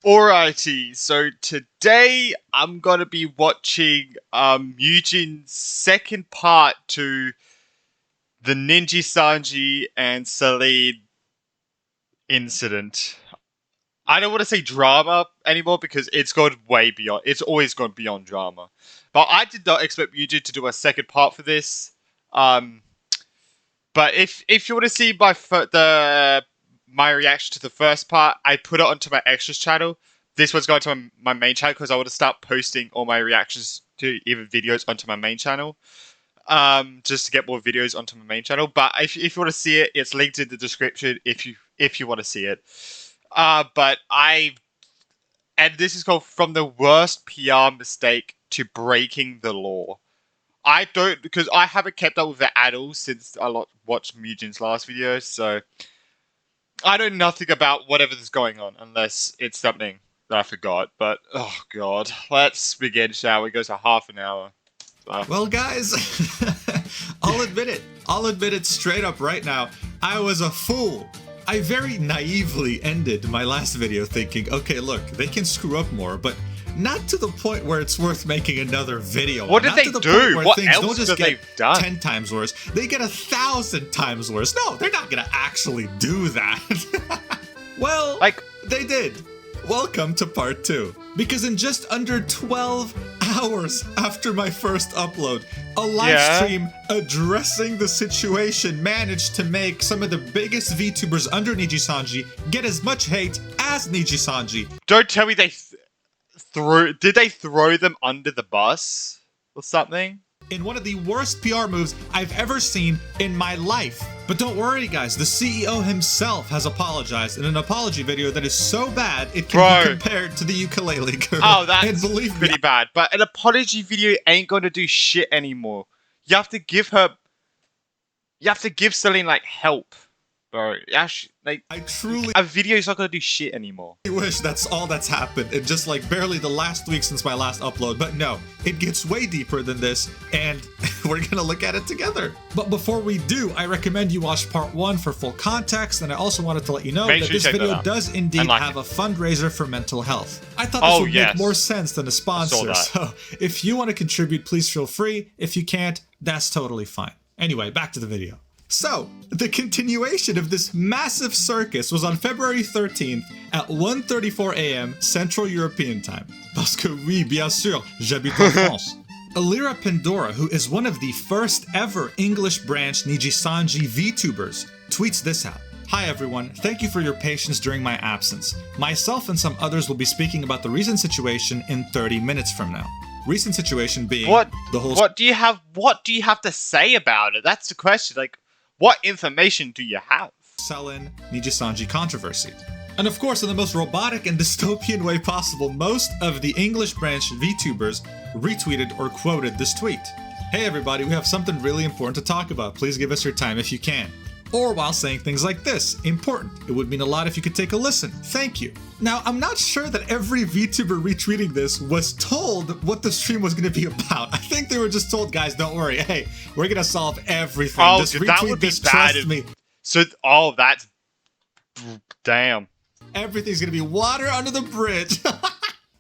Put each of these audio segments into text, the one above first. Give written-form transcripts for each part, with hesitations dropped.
Alrighty, so today I'm gonna be watching Eugene's second part to the Nijisanji and Selen incident. I don't want to say drama anymore because it's gone way beyond. It's always gone beyond drama. But I did not expect Eugene to do a second part for this. Um, but if you want to see my reaction to the first part, I put it onto my extras channel. This one's going to my main channel because I want to start posting all my reactions to even videos onto my main channel. Just to get more videos onto my main channel. But if you want to see it, it's linked in the description if you want to see it. And this is called From the Worst PR Mistake to Breaking the Law. Because I haven't kept up with it at all since I watched Eugene's last video, so I know nothing about whatever is going on unless it's something that I forgot. But, oh god, let's begin, shall we? It goes for half an hour. So. Well, guys, I'll admit it straight up right now. I was a fool. I very naively ended my last video thinking, okay, look, they can screw up more, but not to the point where it's worth making another video. What did they do? What else don't just they done? 10 times worse. They get 1,000 times worse. No, they're not gonna actually do that. Well, they did. Welcome to part 2. Because in just under 12 hours after my first upload, a live stream addressing the situation managed to make some of the biggest VTubers under Nijisanji get as much hate as Nijisanji. Don't tell me did they throw them under the bus or something? In one of the worst PR moves I've ever seen in my life. But don't worry, guys, the CEO himself has apologized in an apology video that is so bad it can be compared to the ukulele girl. Oh, that's pretty bad. But an apology video ain't gonna do shit anymore. You have to give Selen like help, bro. A video's not gonna do shit anymore. I wish that's all that's happened in just like barely the last week since my last upload, but no, it gets way deeper than this, and we're gonna look at it together. But before we do, I recommend you watch part 1 for full context, and I also wanted to let you know that this video does indeed have a fundraiser for mental health. I thought this would make more sense than a sponsor, so if you want to contribute, please feel free. If you can't, that's totally fine. Anyway, back to the video. So, the continuation of this massive circus was on February 13th at 1:34 a.m. Central European Time. Parce que oui, bien sûr, j'habite en France. Alira Pandora, who is one of the first ever English branch Nijisanji VTubers, tweets this out. Hi everyone, thank you for your patience during my absence. Myself and some others will be speaking about the recent situation in 30 minutes from now. Recent situation being What do you have to say about it? That's the question. Like, what information do you have? Selen Nijisanji controversy. And of course, in the most robotic and dystopian way possible, most of the English branch VTubers retweeted or quoted this tweet. Hey everybody, we have something really important to talk about. Please give us your time if you can. Or while saying things like this, important. It would mean a lot if you could take a listen. Thank you. Now, I'm not sure that every VTuber retweeting this was told what the stream was going to be about. I think they were just told, guys, don't worry. Hey, we're going to solve everything. Oh, just that would be bad. Trust me. So, that's... Damn. Everything's going to be water under the bridge.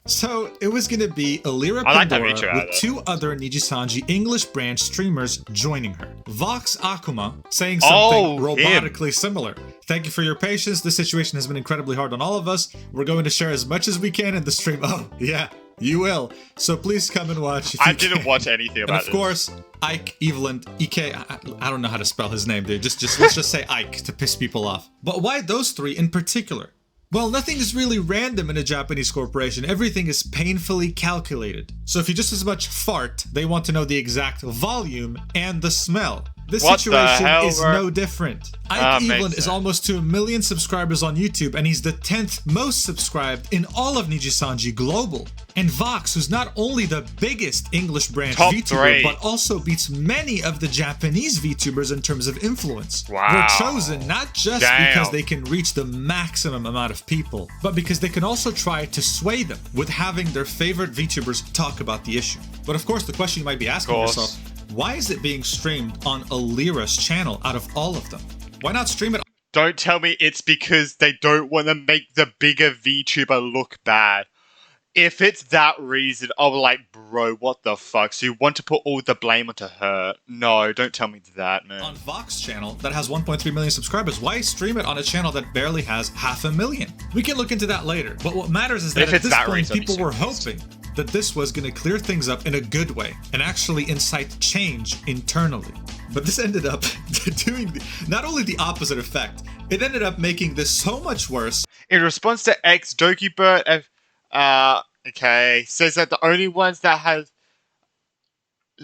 So, it was going to be Alira Pandora with 2 other Nijisanji English branch streamers joining her. Vox Akuma saying something robotically similar. Thank you for your patience. This situation has been incredibly hard on all of us. We're going to share as much as we can in the stream. Oh, yeah, you will. So please come and watch if you can. I didn't watch anything about this. And of course, Ike Evelyn, EK, I don't know how to spell his name, dude. Let's just say Ike to piss people off. But why those 3 in particular? Well, nothing is really random in a Japanese corporation. Everything is painfully calculated. So if you just as much fart, they want to know the exact volume and the smell. This situation is no different. Ike Evelyn is almost to 1 million subscribers on YouTube, and he's the 10th most subscribed in all of Nijisanji Global. And Vox, who's not only the biggest English branch VTuber, but also beats many of the Japanese VTubers in terms of influence. Wow. Were chosen not just because they can reach the maximum amount of people, but because they can also try to sway them with having their favorite VTubers talk about the issue. But of course, the question you might be asking yourself, why is it being streamed on Alira's channel out of all of them? Why not stream it Don't tell me it's because they don't want to make the bigger VTuber look bad. If it's that reason, I'll be like, bro, what the fuck? So you want to put all the blame onto her? No, don't tell me that, man. On Vox channel that has 1.3 million subscribers, why stream it on a channel that barely has 500,000? We can look into that later, but what matters is that at this point, people were hoping that this was going to clear things up in a good way and actually incite change internally. But this ended up doing not only the opposite effect, it ended up making this so much worse. In response to X, Dokibert, says that the only ones that have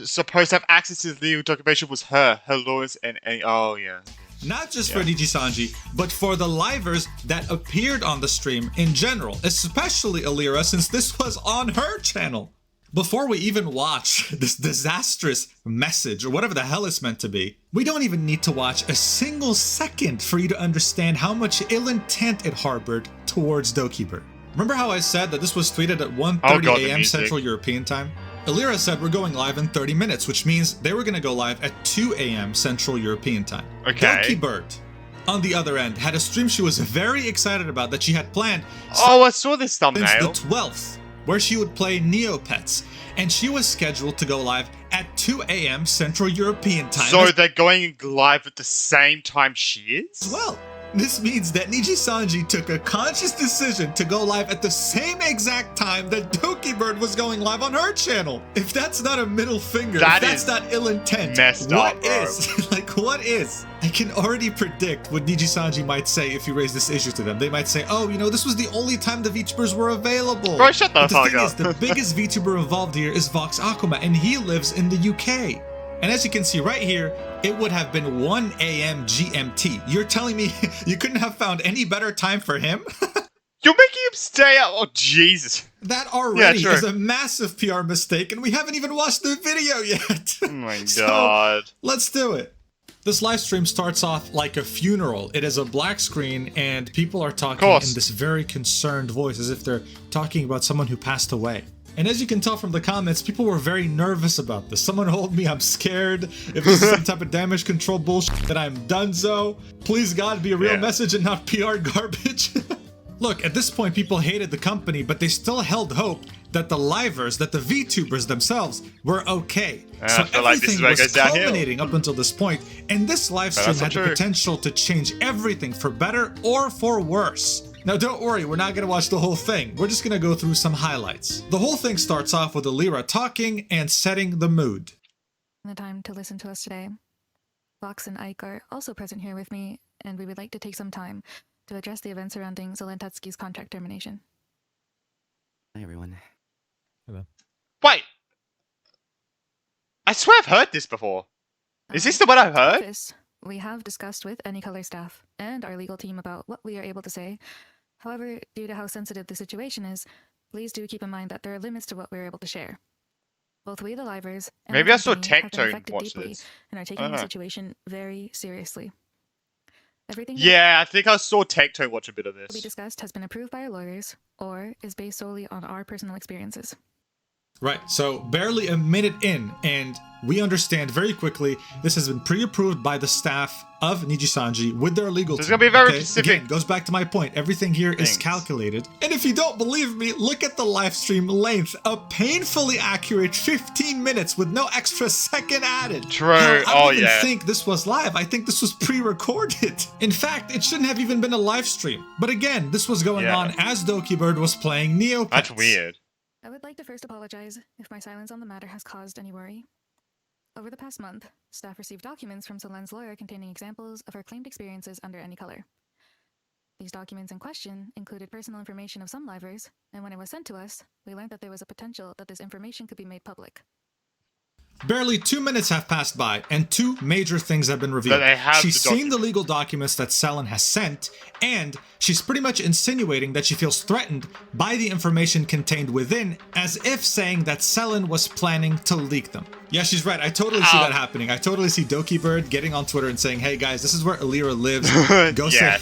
supposed to have access to the legal documentation was her lawyers, and oh yeah. Not just for Nijisanji, but for the livers that appeared on the stream in general, especially Alira, since this was on her channel. Before we even watch this disastrous message, or whatever the hell it's meant to be, we don't even need to watch a single second for you to understand how much ill intent it harbored towards Dokibert. Remember how I said that this was tweeted at 1:30 a.m. Central European Time? Alira said we're going live in 30 minutes, which means they were going to go live at 2 a.m. Central European Time. Okay. Dokibert, on the other end, had a stream she was very excited about that she had planned. Oh, I saw this thumbnail. Since the 12th, where she would play Neopets, and she was scheduled to go live at 2 a.m. Central European Time. So they're going live at the same time she is? Well, this means that Nijisanji took a conscious decision to go live at the same exact time that Dokibert was going live on her channel. If that's not a middle finger, if that's not ill intent, what is? Like, what is? I can already predict what Nijisanji might say if you raise this issue to them. They might say, oh, you know, this was the only time the VTubers were available. Bro, shut the fuck up. Is, the biggest VTuber involved here is Vox Akuma, and he lives in the UK. And as you can see right here, it would have been 1 a.m. GMT. You're telling me you couldn't have found any better time for him? You're making him stay up. Oh, Jesus. That already is a massive PR mistake, and we haven't even watched the video yet. Oh my god. So, let's do it. This live stream starts off like a funeral. It is a black screen, and people are talking in this very concerned voice, as if they're talking about someone who passed away. And as you can tell from the comments, people were very nervous about this. Someone hold me, I'm scared. If this is some type of damage control bullshit, then I'm donezo. Please God, be a real message and not PR garbage. Look, at this point, people hated the company, but they still held hope that the livers, that the VTubers themselves were okay. So everything was culminating up until this point, and this live stream had the potential to change everything for better or for worse. Now don't worry, we're not gonna watch the whole thing. We're just gonna go through some highlights. The whole thing starts off with Alira talking and setting the mood. The time to listen to us today. Vox and Ike are also present here with me, and we would like to take some time to address the events surrounding Selen Tatsuki's contract termination. Hi everyone. Hello. Wait! I swear I've heard this before. Is this the one I've heard? We have discussed with Any Color staff and our legal team about what we are able to say. However, due to how sensitive the situation is, please do keep in mind that there are limits to what we're able to share. Both we, the livers, and maybe I saw Tectone watch this, and are taking the situation very seriously. Everything I think I saw Tectone watch a bit of this. We discussed has been approved by our lawyers, or is based solely on our personal experiences. Right, so barely a minute in, and we understand very quickly this has been pre-approved by the staff of Nijisanji with their legal team. It's gonna be very specific. Again, goes back to my point. Everything here is calculated. And if you don't believe me, look at the live stream length. A painfully accurate 15 minutes with no extra second added. True. Hell, I don't even think this was live. I think this was pre-recorded. In fact, it shouldn't have even been a live stream. But again, this was going on as Dokibert was playing Neopets. That's weird. I would like to first apologize if my silence on the matter has caused any worry. Over the past month, staff received documents from Selen's lawyer containing examples of her claimed experiences under Any Color. These documents in question included personal information of some livers, and when it was sent to us, we learned that there was a potential that this information could be made public. Barely 2 minutes have passed by, and two major things have been revealed. She's seen the legal documents that Selen has sent, and she's pretty much insinuating that she feels threatened by the information contained within, as if saying that Selen was planning to leak them. Yeah, she's right. I totally see that happening. I totally see Dokibert getting on Twitter and saying, hey guys, this is where Alira lives. Go say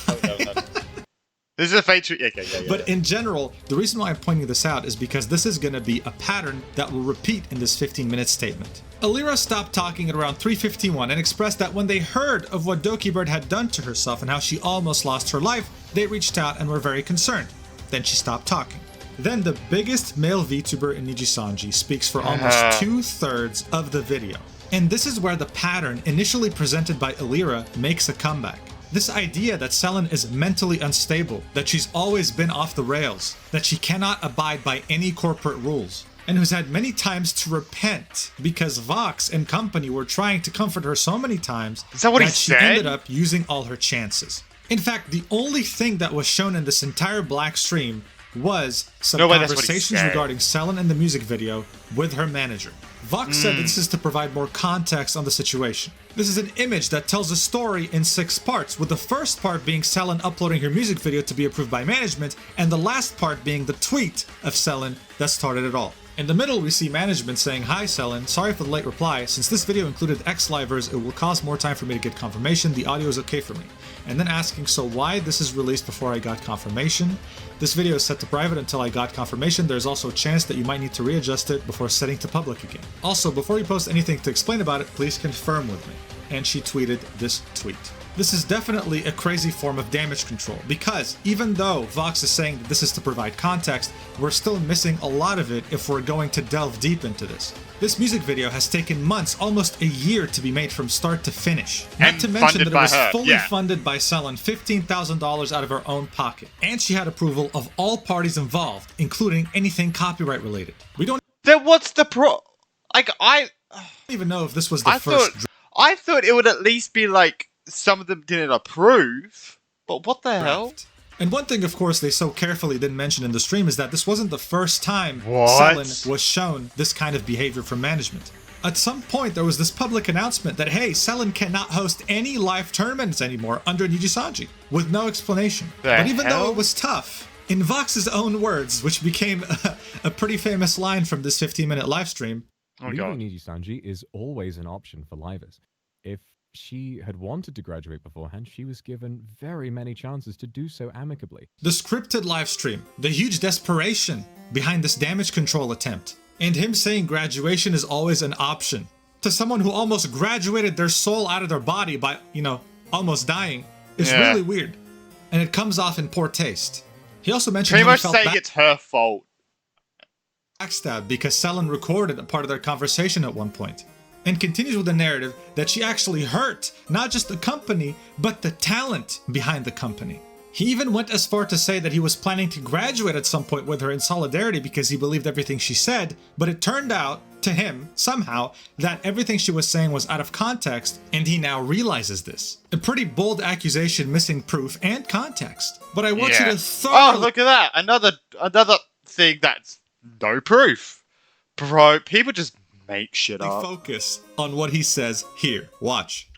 This is a fate. Yeah. But in general, the reason why I'm pointing this out is because this is going to be a pattern that will repeat in this 15-minute statement. Alira stopped talking at around 3:51 and expressed that when they heard of what Doki Bird had done to herself and how she almost lost her life, they reached out and were very concerned. Then she stopped talking. Then the biggest male VTuber in Nijisanji speaks for almost 2/3 of the video. And this is where the pattern initially presented by Alira makes a comeback. This idea that Selen is mentally unstable, that she's always been off the rails, that she cannot abide by any corporate rules, and who's had many times to repent because Vox and company were trying to comfort her so many times Is that what he she said? ended up using all her chances. In fact, the only thing that was shown in this entire black stream was some No way that's what he conversations said. regarding Selen and the music video with her manager. Vox said this is to provide more context on the situation. This is an image that tells a story in 6 parts, with the first part being Selen uploading her music video to be approved by management, and the last part being the tweet of Selen that started it all. In the middle, we see management saying, "Hi Selen, sorry for the late reply. Since this video included X-Livers, it will cost more time for me to get confirmation. The audio is okay for me." And then asking, "So why this is released before I got confirmation? This video is set to private until I got confirmation. There's also a chance that you might need to readjust it before setting to public again. Also, before you post anything to explain about it, please confirm with me." And she tweeted this tweet. This is definitely a crazy form of damage control, because even though Vox is saying that this is to provide context, we're still missing a lot of it if we're going to delve deep into this. This music video has taken months, almost a year, to be made from start to finish. Not And to mention funded that it by was her, fully yeah. funded by Selen, $15,000 out of her own pocket. And she had approval of all parties involved, including anything copyright related. We don't Then what's the Like, I even know if this was the first I thought it would at least be like some of them didn't approve. But what the hell? draft. And one thing, of course, they so carefully didn't mention in the stream is that this wasn't the first time What? Selen was shown this kind of behavior from management. At some point, there was this public announcement that, hey, Selen cannot host any live tournaments anymore under Nijisanji, with no explanation. But even though it was tough, in Vox's own words, which became a pretty famous line from this 15-minute live stream, Oh Leaving god. Nijisanji is always an option for livers. If she had wanted to graduate beforehand, she was given very many chances to do so amicably. the scripted live stream, the huge desperation behind this damage control attempt, and him saying graduation is always an option to someone who almost graduated their soul out of their body by, almost dying, is Yeah. really weird. And it comes off in poor taste. He also mentioned Pretty how he much felt saying it's her fault. backstabbed because Selen recorded a part of their conversation at one point. And continues with the narrative that she actually hurt not just the company, but the talent behind the company. He even went as far to say that he was planning to graduate at some point with her in solidarity because he believed everything she said, but it turned out to him, somehow, that everything she was saying was out of context, and he now realizes this. A pretty bold accusation missing proof and context. But I want you to Oh, thoroughly look at that. Another thing that's no proof. Bro, people just make shit up. focus on what he says here. Watch.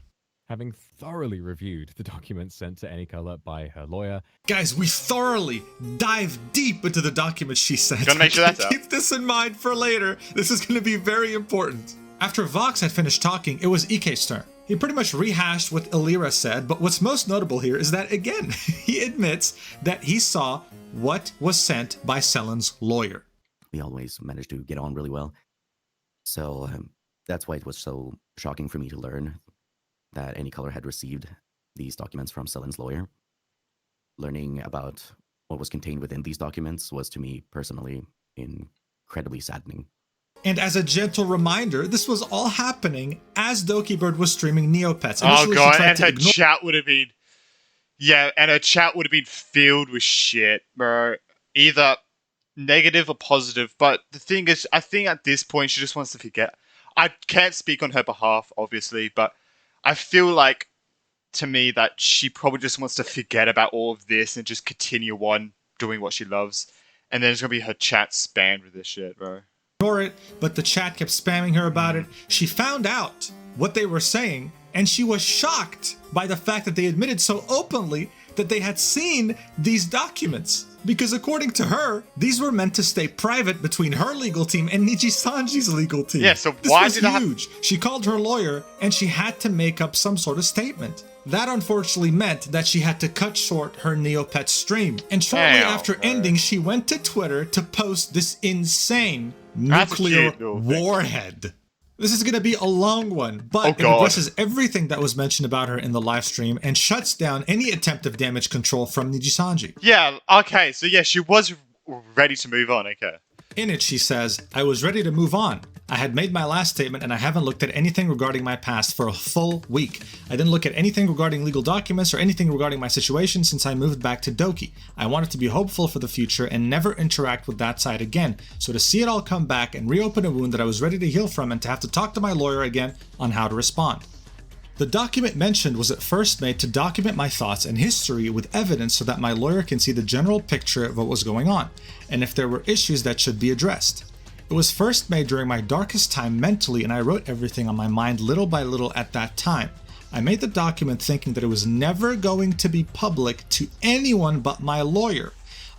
Having thoroughly reviewed the documents sent to Anycolor by her lawyer, Guys, we thoroughly dive deep into the documents she sent. Gotta make sure that's out. Keep this in mind for later. This is going to be very important. After Vox had finished talking, it was Ike's turn. He pretty much rehashed what Alira said, but what's most notable here is that, again, he admits that he saw what was sent by Selen's lawyer. We always managed to get on really well. So that's why it was so shocking for me to learn that Anycolor had received these documents from Selen's lawyer. Learning about what was contained within these documents was, to me personally, incredibly saddening. And as a gentle reminder, this was all happening as Doki Bird was streaming Neopets. Oh Initially, she god, tried and to her ignore chat would have been her chat would have been filled with shit, bro. Either negative or positive. But the thing is, I think at this point she just wants to forget. I can't speak on her behalf, obviously, but I feel like, to me, that she probably just wants to forget about all of this and just continue on doing what she loves. And then it's gonna be her chat spammed with this shit, bro. it, but the chat kept spamming her about it. She found out what they were saying, and she was shocked by the fact that they admitted so openly that they had seen these documents. Because according to her, these were meant to stay private between her legal team and Nijisanji's legal team. Yeah, so this why was did I have- huge. She called her lawyer, and she had to make up some sort of statement. That unfortunately meant that she had to cut short her Neopets stream. And shortly after ending, she went to Twitter to post this insane nuclear warhead. This is going to be a long one, but it addresses everything that was mentioned about her in the live stream and shuts down any attempt of damage control from Nijisanji. Yeah, okay, so yeah, she was ready to move on, okay. In it, she says, I was ready to move on. I had made my last statement and I haven't looked at anything regarding my past for a full week. I didn't look at anything regarding legal documents or anything regarding my situation since I moved back to Doki. I wanted to be hopeful for the future and never interact with that side again. So to see it all come back and reopen a wound that I was ready to heal from and to have to talk to my lawyer again on how to respond. The document mentioned was at first made to document my thoughts and history with evidence so that my lawyer can see the general picture of what was going on, and if there were issues that should be addressed. It was first made during my darkest time mentally, and I wrote everything on my mind little by little at that time. I made the document thinking that it was never going to be public to anyone but my lawyer.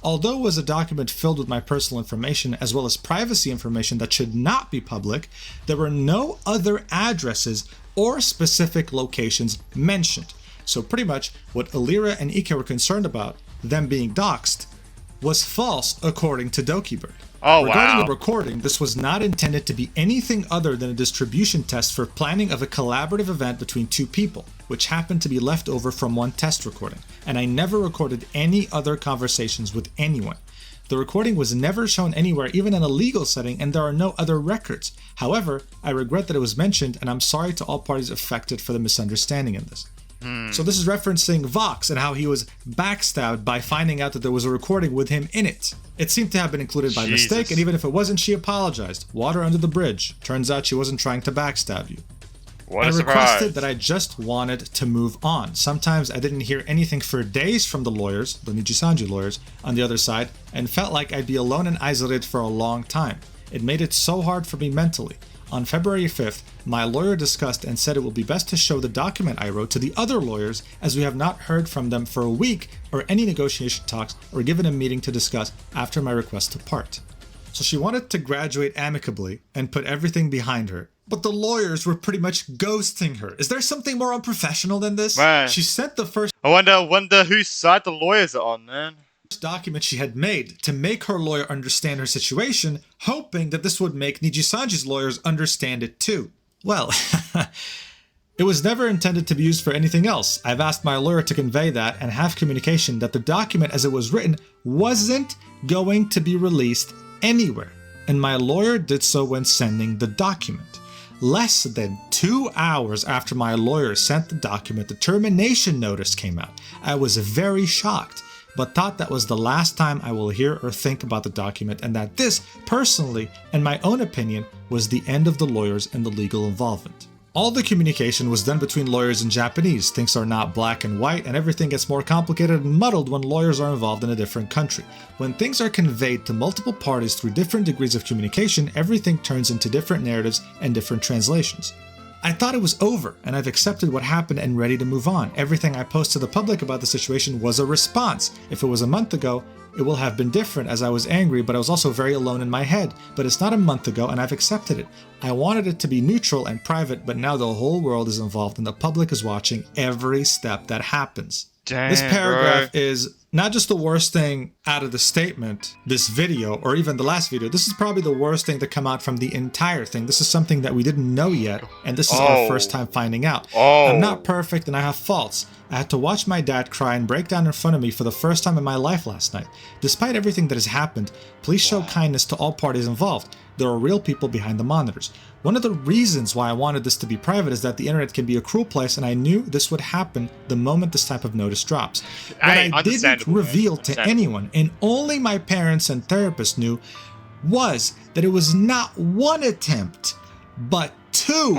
Although it was a document filled with my personal information as well as privacy information that should not be public, there were no other addresses or specific locations mentioned. So pretty much what Alira and Ike were concerned about, them being doxxed, was false according to Dokibird. Regarding the recording, this was not intended to be anything other than a distribution test for planning of a collaborative event between two people, which happened to be left over from one test recording, and I never recorded any other conversations with anyone. The recording was never shown anywhere, even in a legal setting, and there are no other records. However, I regret that it was mentioned, and I'm sorry to all parties affected for the misunderstanding in this. So this is referencing Vox and how he was backstabbed by finding out that there was a recording with him in it. It seemed to have been included by mistake, and even if it wasn't, she apologized. Water under the bridge. Turns out she wasn't trying to backstab you. I requested that I just wanted to move on. Sometimes I didn't hear anything for days from the lawyers, the Nijisanji lawyers, on the other side, and felt like I'd be alone and isolated for a long time. It made it so hard for me mentally. On February 5th, my lawyer discussed and said it would be best to show the document I wrote to the other lawyers, as we have not heard from them for a week or any negotiation talks or given a meeting to discuss after my request to part. So she wanted to graduate amicably and put everything behind her, but the lawyers were pretty much ghosting her. Is there something more unprofessional than this? Man. She sent the first I wonder whose side the lawyers are on, man. document she had made to make her lawyer understand her situation, hoping that this would make Nijisanji's lawyers understand it too. Well, it was never intended to be used for anything else. I've asked my lawyer to convey that and have communication that the document as it was written wasn't going to be released anywhere, and my lawyer did so when sending the document. Less than 2 hours after my lawyer sent the document, the termination notice came out. I was very shocked, but thought that was the last time I will hear or think about the document, and that this, personally, in my own opinion, was the end of the lawyers and the legal involvement. All the communication was done between lawyers in Japanese. Things are not black and white, and everything gets more complicated and muddled when lawyers are involved in a different country. When things are conveyed to multiple parties through different degrees of communication, everything turns into different narratives and different translations. I thought it was over, and I've accepted what happened and ready to move on. Everything I post to the public about the situation was a response. If it was a month ago, it will have been different, as I was angry, but I was also very alone in my head. But it's not a month ago, and I've accepted it. I wanted it to be neutral and private, but now the whole world is involved and the public is watching every step that happens. Damn, This paragraph bro. is not just the worst thing out of the statement, this video, or even the last video. This is probably the worst thing to come out from the entire thing. This is something that we didn't know yet, and this is our first time finding out. I'm not perfect and I have faults. I had to watch my dad cry and break down in front of me for the first time in my life last night. Despite everything that has happened, please show kindness to all parties involved. There are real people behind the monitors. One of the reasons why I wanted this to be private is that the internet can be a cruel place, and I knew this would happen the moment this type of notice drops. What I didn't reveal to anyone, and only my parents and therapist knew, was that it was not one attempt, but two,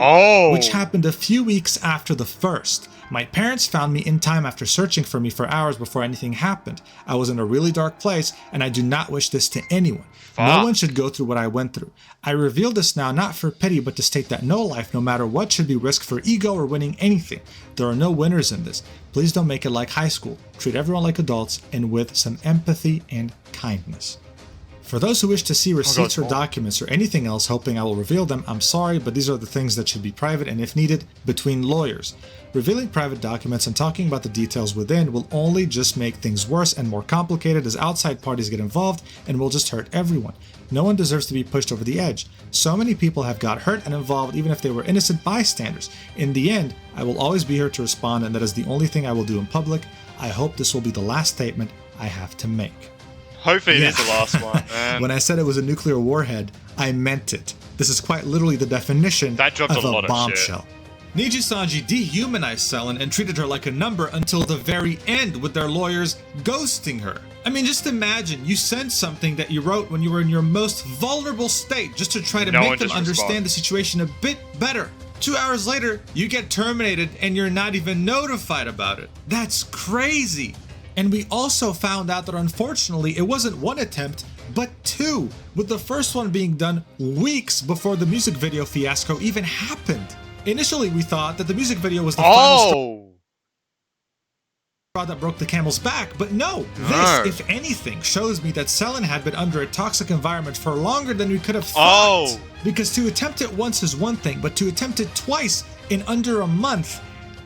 which happened a few weeks after the first. My parents found me in time after searching for me for hours before anything happened. I was in a really dark place, and I do not wish this to anyone. No one should go through what I went through. I reveal this now not for pity, but to state that no life, no matter what, should be risked for ego or winning anything. There are no winners in this. Please don't make it like high school. Treat everyone like adults and with some empathy and kindness. For those who wish to see receipts or God. documents or anything else hoping I will reveal them, I'm sorry, but these are the things that should be private and if needed, between lawyers. Revealing private documents and talking about the details within will only just make things worse and more complicated as outside parties get involved and will just hurt everyone. No one deserves to be pushed over the edge. So many people have got hurt and involved even if they were innocent bystanders. In the end, I will always be here to respond and that is the only thing I will do in public. I hope this will be the last statement I have to make. Hopefully it is the last one, man. When I said it was a nuclear warhead, I meant it. This is quite literally the definition That dropped of a lot of bombshell. Nijisanji dehumanized Selen and treated her like a number until the very end, with their lawyers ghosting her. I mean, just imagine you send something that you wrote when you were in your most vulnerable state just to try to No make one them just understand responds. the situation a bit better. 2 hours later, you get terminated and you're not even notified about it. That's crazy. And we also found out that unfortunately it wasn't one attempt, but two, with the first one being done weeks before the music video fiasco even happened. Initially, we thought that the music video was the final straw that broke the camel's back, but no, this, if anything, shows me that Selen had been under a toxic environment for longer than we could have thought. Because to attempt it once is one thing, but to attempt it twice in under a month,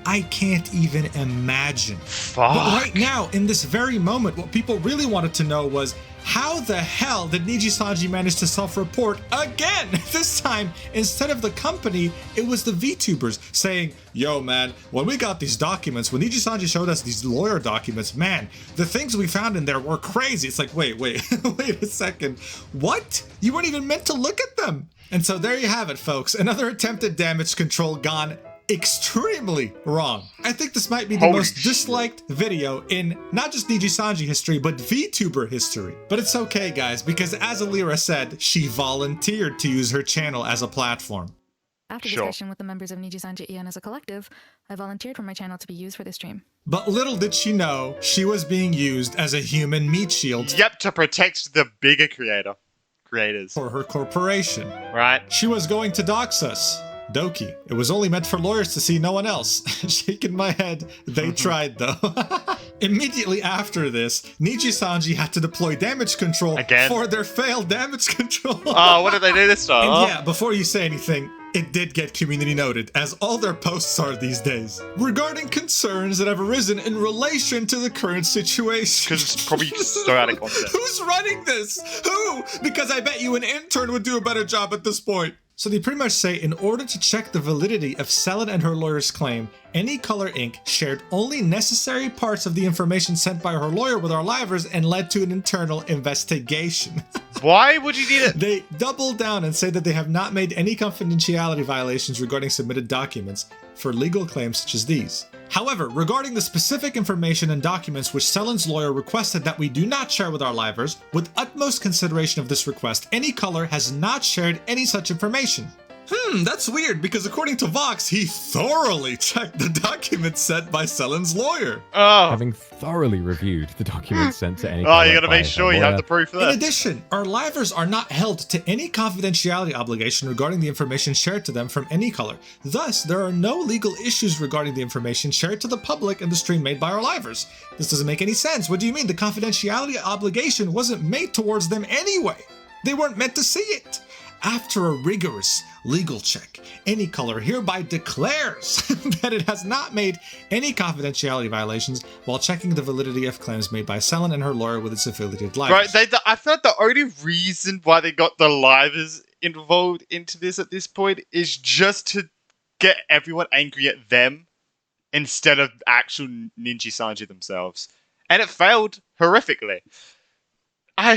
I can't even imagine. Fuck. But right now, in this very moment, what people really wanted to know was, how the hell did Nijisanji manage to self-report again? This time, instead of the company, it was the VTubers saying, yo man, when we got these documents, when Nijisanji showed us these lawyer documents, man, the things we found in there were crazy. It's like, wait, wait a second. What? You weren't even meant to look at them. And so there you have it, folks. Another attempt at damage control gone extremely wrong. I think this might be the most disliked video in not just Nijisanji history, but VTuber history. But it's okay, guys, because as Alira said, she volunteered to use her channel as a platform. After discussion with the members of Nijisanji Ian as a collective, I volunteered for my channel to be used for this stream. But little did she know, she was being used as a human meat shield. Yep, to protect the bigger creators. For her corporation. Right. She was going to dox us. Doki. It was only meant for lawyers to see, no one else. Shaking my head, they tried though. Immediately after this, Nijisanji had to deploy damage control for their failed damage control. Oh, what did they do this time? And yeah, before you say anything, it did get community noted, as all their posts are these days, regarding concerns that have arisen in relation to the current situation. Because it's probably so out of context. Who's running this? Who? Because I bet you an intern would do a better job at this point. So they pretty much say, in order to check the validity of Selen and her lawyer's claim, Any Color Inc. shared only necessary parts of the information sent by her lawyer with our livers and led to an internal investigation. Why would you need it? They double down and say that they have not made any confidentiality violations regarding submitted documents for legal claims such as these. However, regarding the specific information and documents which Selen's lawyer requested that we do not share with our livers, with utmost consideration of this request, Any Color has not shared any such information. That's weird, because according to Vox, he thoroughly checked the documents sent by Selen's lawyer. Oh. Having thoroughly reviewed the documents sent to Any Oh, Color you gotta by make sure her you have lawyer. the proof for In that. addition, our livers are not held to any confidentiality obligation regarding the information shared to them from Any Color. Thus, there are no legal issues regarding the information shared to the public in the stream made by our livers. This doesn't make any sense. What do you mean? The confidentiality obligation wasn't made towards them anyway. They weren't meant to see it. After a rigorous legal check, Any Color hereby declares that it has not made any confidentiality violations while checking the validity of claims made by Selen and her lawyer with its affiliated livers. Right, I feel like the only reason why they got the livers involved into this at this point is just to get everyone angry at them instead of actual Nijisanji themselves. And it failed horrifically. I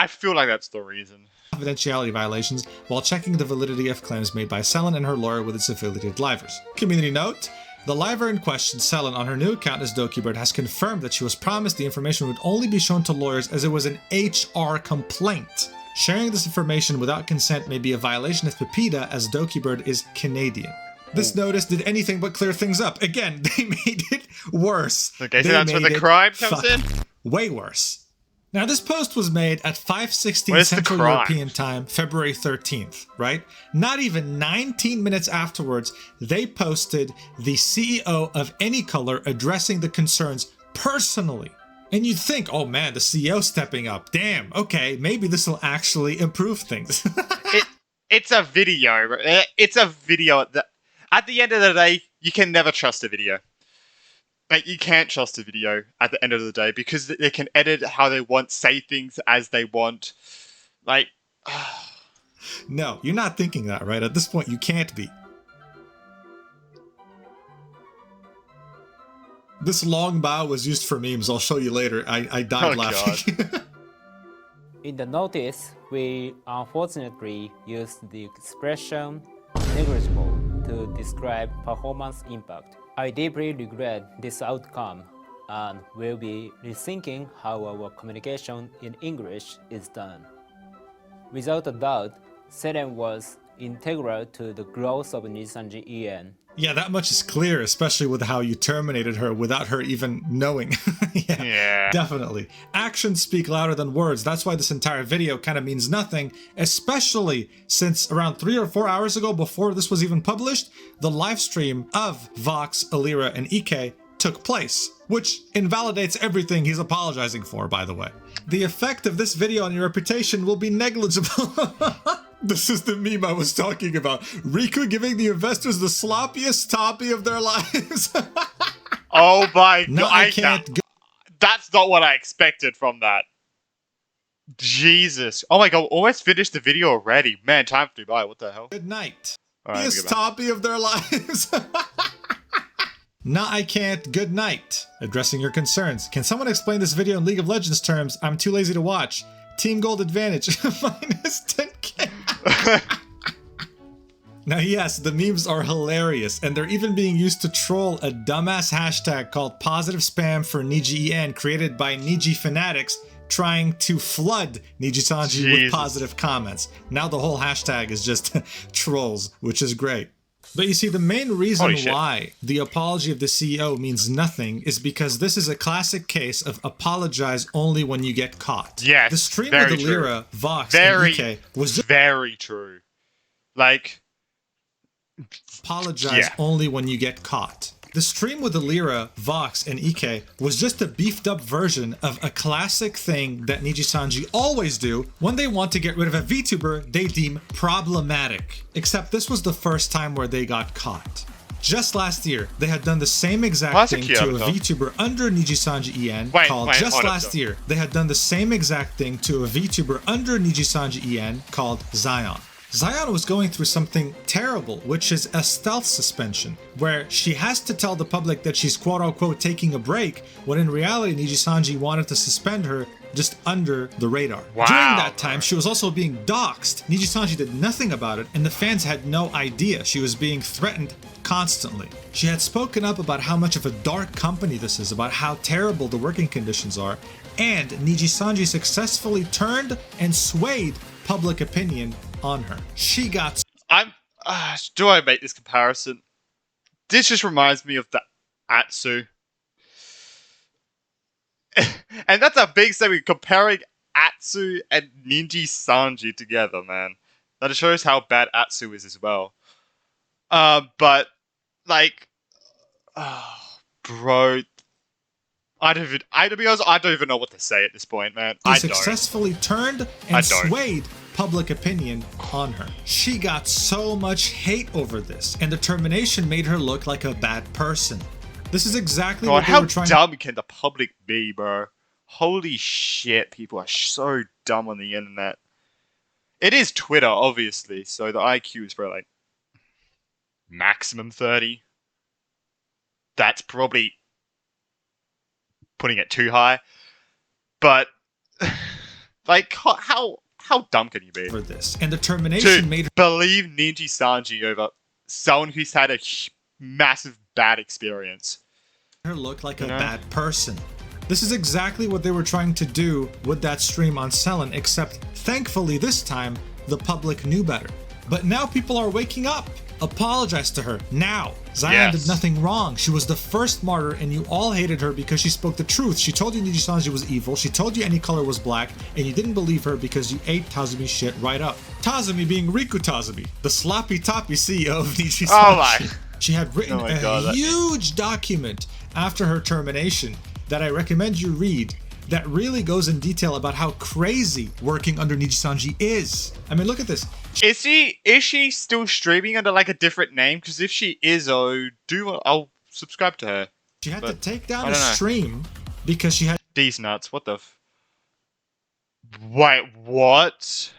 feel like that's the reason. Confidentiality violations while checking the validity of claims made by Selen and her lawyer with its affiliated livers. Community note: the liver in question, Selen, on her new account as DokiBird, has confirmed that she was promised the information would only be shown to lawyers as it was an HR complaint. Sharing this information without consent may be a violation of PIPEDA, as DokiBird is Canadian. This notice did anything but clear things up. Again, they made it worse. Okay, so that's where the crime comes in? Way worse. Now, this post was made at 5:16 Where's the Central crime? European Time, February 13th, right? Not even 19 minutes afterwards, they posted the CEO of Any Color addressing the concerns personally. And you'd think, oh man, the CEO stepping up. Damn, okay, maybe this will actually improve things. It's a video. It's a video. At the end of the day, you can never trust a video. Like, you can't trust a video at the end of the day because they can edit how they want, say things as they want. Like, No, you're not thinking that, right? At this point, you can't be. This long bow was used for memes. I'll show you later. I died laughing. In the notice, we unfortunately used the expression negligible to describe performance impact. I deeply regret this outcome and will be rethinking how our communication in English is done. Without a doubt, Selen was integral to the growth of Nijisanji EN. Yeah, that much is clear, especially with how you terminated her without her even knowing. Yeah, definitely. Actions speak louder than words. That's why this entire video kind of means nothing, especially since around 3 or 4 hours ago, before this was even published, the live stream of Vox, Alira, and Ike took place, which invalidates everything he's apologizing for, by the way. The effect of this video on your reputation will be negligible. This is the meme I was talking about. Riku giving the investors the sloppiest toppy of their lives. oh my No, god. I can't. That's not what I expected from that. Jesus. Oh my god, almost finished the video already. Man, time flew by. What the hell? Good night. All right, Sloppiest toppy of their lives. Nah, I can't. Good night. Addressing your concerns. Can someone explain this video in League of Legends terms? I'm too lazy to watch. Team gold advantage. Minus 10k. Now, yes, the memes are hilarious, and they're even being used to troll a dumbass hashtag called positive spam for Niji-en, created by Niji fanatics trying to flood Nijisanji with positive comments. Now the whole hashtag is just trolls, which is great. But you see, the main reason why the apology of the CEO means nothing is because this is a classic case of apologize only when you get caught. Yes, the stream with Alira, Vox, and Ike was just very true. Like, apologize only when you get caught. The stream with Alira, Vox, and Ike was just a beefed up version of a classic thing that Nijisanji always do when they want to get rid of a VTuber they deem problematic. Except this was the first time where they got caught. Just last year, they had done the same exact thing to a VTuber under Nijisanji EN called Just last year, they had done the same exact thing to a VTuber under Nijisanji EN called Zion. Zion was going through something terrible, which is a stealth suspension, where she has to tell the public that she's quote-unquote taking a break, when in reality Nijisanji wanted to suspend her just under the radar. Wow. During that time, she was also being doxxed. Nijisanji did nothing about it, and the fans had no idea she was being threatened constantly. She had spoken up about how much of a dark company this is, about how terrible the working conditions are, and Nijisanji successfully turned and swayed public opinion on her. She got... do I make this comparison? This just reminds me of the Atsu. And that's a big statement, comparing Atsu and Nijisanji together, man. That shows how bad Atsu is as well. But, like... bro... to be honest, I don't even know what to say at this point, man. He successfully turned and swayed public opinion on her. She got so much hate over this, and the termination made her look like a bad person. This is exactly what they were trying to... How dumb can the public be, bro? Holy shit, people are so dumb on the internet. It is Twitter, obviously, so the IQ is probably like maximum 30. That's probably putting it too high. But, like, how dumb can you be? For this. And the termination made her... believe Nijisanji over someone who's had a massive bad experience. Her look like a bad person. This is exactly what they were trying to do with that stream on Selen, except thankfully this time, the public knew better. But now people are waking up. Apologize to her now. Zion did nothing wrong. She was the first martyr, and you all hated her because she spoke the truth. She told you Nijisanji was evil. She told you any color was black, and you didn't believe her because you ate Tazumi's shit right up. Tazumi being Riku Tazumi, the sloppy toppy CEO of Nijisanji. Oh my! She had written a huge document after her termination that I recommend you read, that really goes in detail about how crazy working under Nijisanji is. I mean, look at this. Is she still streaming under like a different name? Because if she is, I'll subscribe to her. She had to But take down I a don't know. stream because she had These nuts. What the? Wait, what?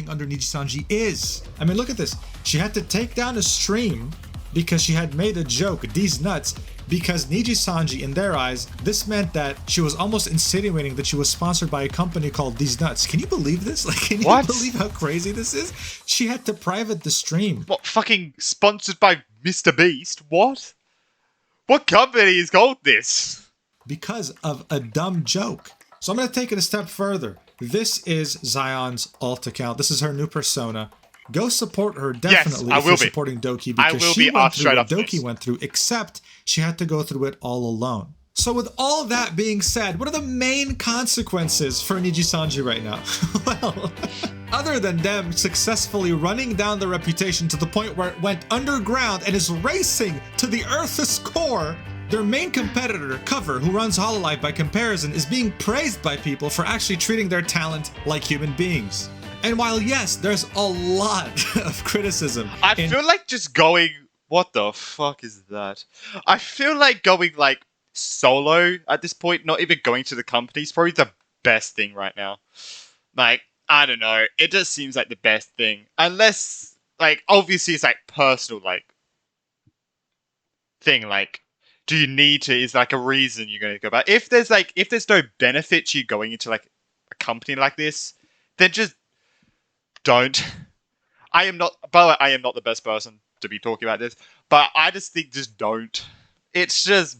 under Nijisanji is. I mean, look at this. She had to take down a stream because she had made a joke, these nuts, because Nijisanji, in their eyes, this meant that she was almost insinuating that she was sponsored by a company called These Nuts. Can you believe this? Like, can you What? believe how crazy this is? She had to private the stream. What, fucking sponsored by Mr. Beast? What? What company is called this? Because of a dumb joke. So I'm going to take it a step further. This is Zion's alt account. This is her new persona. Go support her, definitely, I if will you're be. supporting Doki, I because will she be went through straight what after Doki this. went through, except she had to go through it all alone. So with all that being said, what are the main consequences for Nijisanji right now? Well, other than them successfully running down the reputation to the point where it went underground and is racing to the Earth's core, their main competitor, Cover, who runs Hololive by comparison, is being praised by people for actually treating their talent like human beings. And while yes, there's a lot of criticism. I feel like just going. What the fuck is that? I feel like going like solo at this point, not even going to the company, is probably the best thing right now. Like, I don't know. It just seems like the best thing. Unless, like, obviously it's like personal, like, thing. Like, do you need to? Is like a reason you're going to go back. If there's no benefit to you going into like a company like this, then just don't. I am not the best person to be talking about this, but I just think just don't. It's just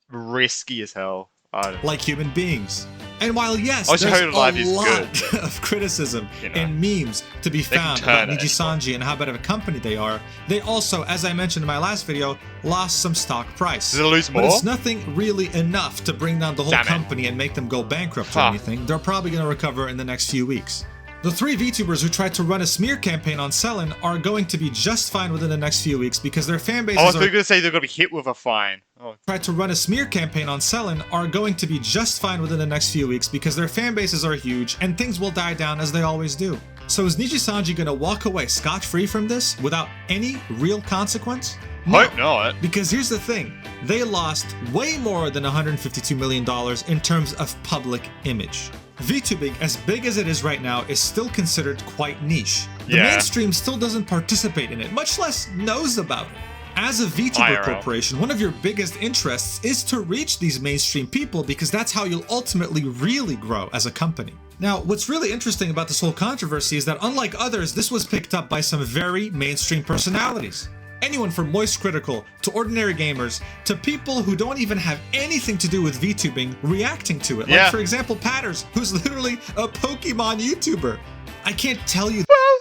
risky as hell. I don't know. Like human beings. And while yes, Also, there's Hololive a is lot good, of criticism you know, and memes to be can found turn about it Nijisanji and how bad of a company they are, they also, as I mentioned in my last video, lost some stock price. Does it lose more? But it's nothing really enough to bring down the whole Damn it. company and make them go bankrupt or Huh. anything. They're probably going to recover in the next few weeks. The 3 VTubers who tried to run a smear campaign on Selen are going to be just fine within the next few weeks because their fan bases I was are going to say they're going to be hit with a fine. Oh, tried to run a smear campaign on Selen are going to be just fine within the next few weeks because their fan bases are huge and things will die down as they always do. So is Nijisanji gonna walk away scot-free from this without any real consequence? No, hope not. because here's the thing, they lost way more than $152 million in terms of public image. VTubing, as big as it is right now, is still considered quite niche. The Yeah. mainstream still doesn't participate in it, much less knows about it. As a VTuber IRL. corporation, one of your biggest interests is to reach these mainstream people because that's how you'll ultimately really grow as a company. Now, what's really interesting about this whole controversy is that unlike others, this was picked up by some very mainstream personalities. Anyone from Moist Critical to ordinary gamers to people who don't even have anything to do with VTubing reacting to it. Yeah. Like, for example, Patters, who's literally a Pokemon YouTuber. I can't tell you. Well,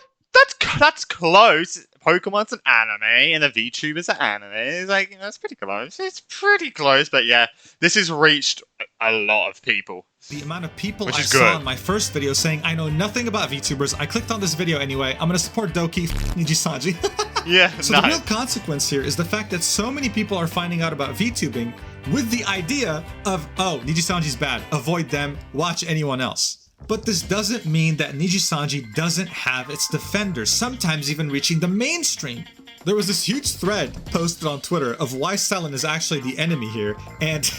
that's close. Pokemon's an anime, and the VTubers are anime. It's like, it's pretty close. It's pretty close, but yeah, this has reached a lot of people. The amount of people Which I is saw good. in my first video saying, I know nothing about VTubers. I clicked on this video anyway. I'm gonna support Doki, Nijisanji. Yeah, So the nice. real consequence here is the fact that so many people are finding out about VTubing with the idea of, oh, Nijisanji's bad. Avoid them. Watch anyone else. But this doesn't mean that Nijisanji doesn't have its defenders, sometimes even reaching the mainstream. There was this huge thread posted on Twitter of why Selen is actually the enemy here, and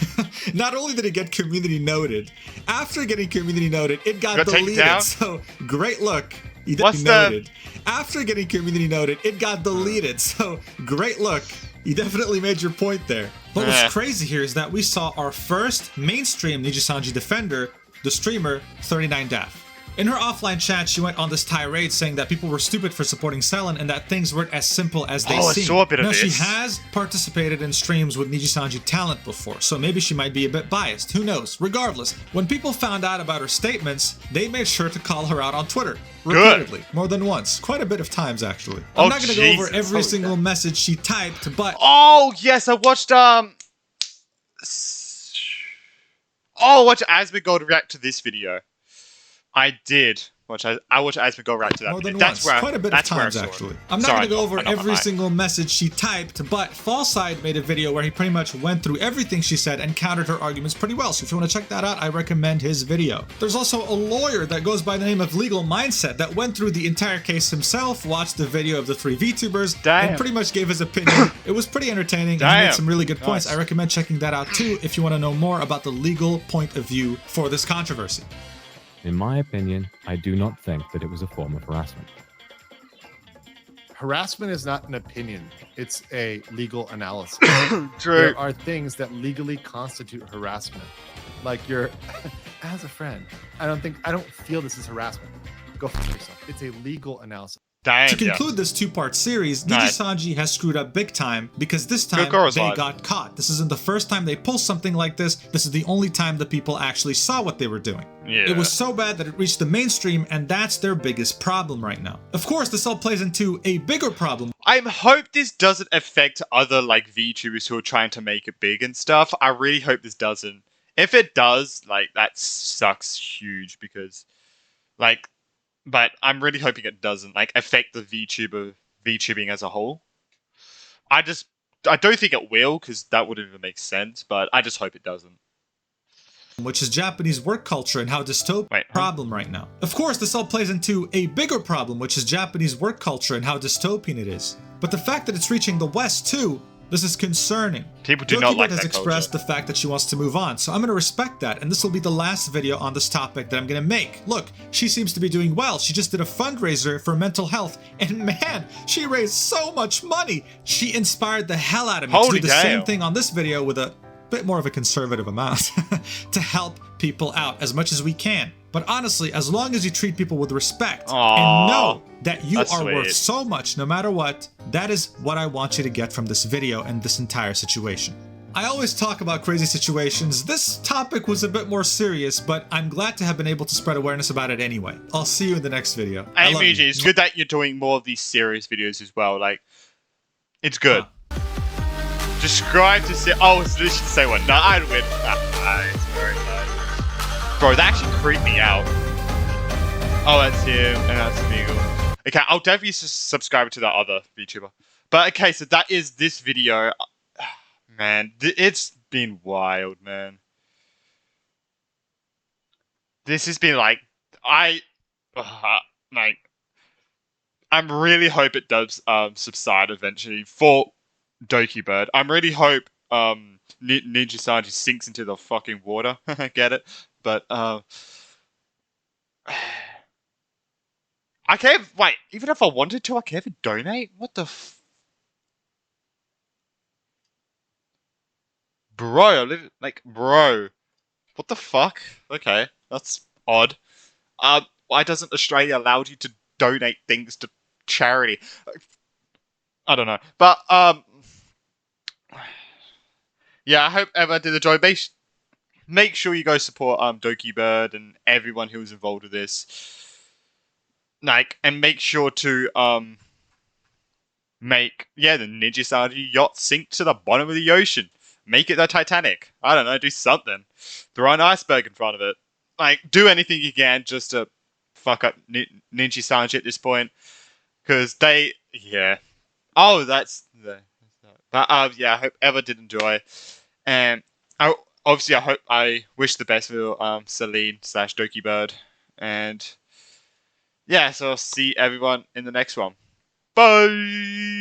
not only did it get community noted, after getting community noted, it got Got taken deleted. down? So great look. You What's definitely noted. After getting community noted, it got deleted. So great look. You definitely made your point there. But Eh. what's crazy here is that we saw our first mainstream Nijisanji defender, the streamer 39Daff. In her offline chat, she went on this tirade saying that people were stupid for supporting Selen and that things weren't as simple as they Oh, I seem. saw a bit of now, she this. has participated in streams with Nijisanji talent before, so maybe she might be a bit biased. Who knows? Regardless, when people found out about her statements, they made sure to call her out on Twitter. Good. Repeatedly. More than once. Quite a bit of times, actually. Oh, I'm not going to go over Jesus. every Holy single crap. message she typed, but... Oh yes, I watched watch Asmongold react to this video. I did. I watch Aspen go right to that. More than That's once. where Quite a bit of times, actually. I'm not going to go over every single message she typed, but Fallside made a video where he pretty much went through everything she said and countered her arguments pretty well. So if you want to check that out, I recommend his video. There's also a lawyer that goes by the name of Legal Mindset that went through the entire case himself, watched the video of the 3 VTubers, and pretty much gave his opinion. It was pretty entertaining and he made some really good points. I recommend checking that out too if you want to know more about the legal point of view for this controversy. In my opinion, I do not think that it was a form of harassment. Harassment is not an opinion. It's a legal analysis. True. There are things that legally constitute harassment. Like as a friend, I don't feel this is harassment. Go fuck yourself. It's a legal analysis. Damn, to conclude this 2-part series, Nijisanji has screwed up big time because this time they got caught. This isn't the first time they pull something like this. This is the only time the people actually saw what they were doing. Yeah. It was so bad that it reached the mainstream, and that's their biggest problem right now. Of course, this all plays into a bigger problem. I hope this doesn't affect other like VTubers who are trying to make it big and stuff. I really hope this doesn't. If it does, like that sucks huge because like. But I'm really hoping it doesn't like affect the VTubing as a whole. I don't think it will because that wouldn't even make sense. But I just hope it doesn't. Which is Japanese work culture and how dystopian problem right now. Of course, this all plays into a bigger problem, which is Japanese work culture and how dystopian it is. But the fact that it's reaching the West too. This is concerning. People do not like that has expressed the fact that she wants to move on, so I'm going to respect that, and this will be the last video on this topic that I'm going to make. Look, she seems to be doing well. She just did a fundraiser for mental health, and man, she raised so much money. She inspired the hell out of me to do the same thing on this video with a bit more of a conservative amount to help people out as much as we can. But honestly, as long as you treat people with respect and know that you are worth so much no matter what, that is what I want you to get from this video and this entire situation. I always talk about crazy situations. This topic was a bit more serious, but I'm glad to have been able to spread awareness about it anyway. I'll see you in the next video. Hey, Miji, it's good that you're doing more of these serious videos as well. Like, it's good. Describe to say. Oh, it's literally say what? No, I'd win. It's very nice. Bro, that actually creeped me out. Oh, that's him, and that's Smeagol. Okay, I'll definitely subscribe to that other VTuber. But okay, so that is this video. Man, it's been wild, man. This has been like, I really hope it does subside eventually for Doki Bird. I really hope Nijisanji sinks into the fucking water. Get it? But I can't wait. Even if I wanted to, I can't even donate. What the? Bro, bro. What the fuck? Okay, that's odd. Why doesn't Australia allow you to donate things to charity? I don't know, but yeah. I hope everyone did enjoy. Make sure you go support Doki Bird and everyone who was involved with this. Like, and make sure to make the Nijisanji yacht sink to the bottom of the ocean. Make it the Titanic. I don't know, do something. Throw an iceberg in front of it. Like, do anything you can just to fuck up Nijisanji at this point. Because they, Oh, that's the. But yeah, I hope everyone did enjoy. And I hope I wish the best for Selen / Doki Bird. And yeah, so I'll see everyone in the next one. Bye!